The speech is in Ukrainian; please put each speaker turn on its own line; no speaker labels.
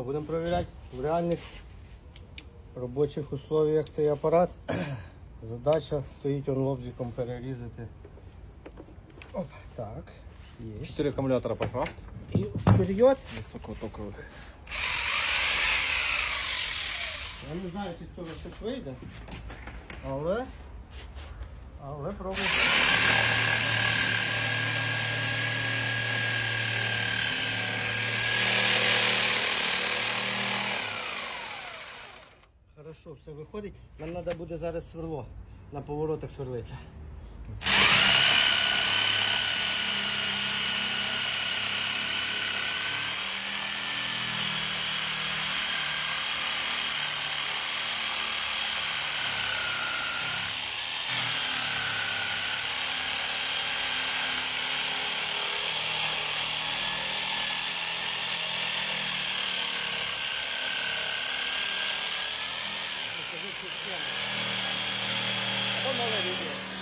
Будемо перевіряти в реальних робочих условиях цей апарат. Задача стоїть лобзиком перерізати. Оп, так, є.
4 аккумулятора по факту.
І вперед.
Несколько токових.
Я не знаю, чи з цього щось вийде, але пробуємо. Хорошо, все виходить. Нам треба буде зараз сверло на поворотах сверлиться. Або нове відео.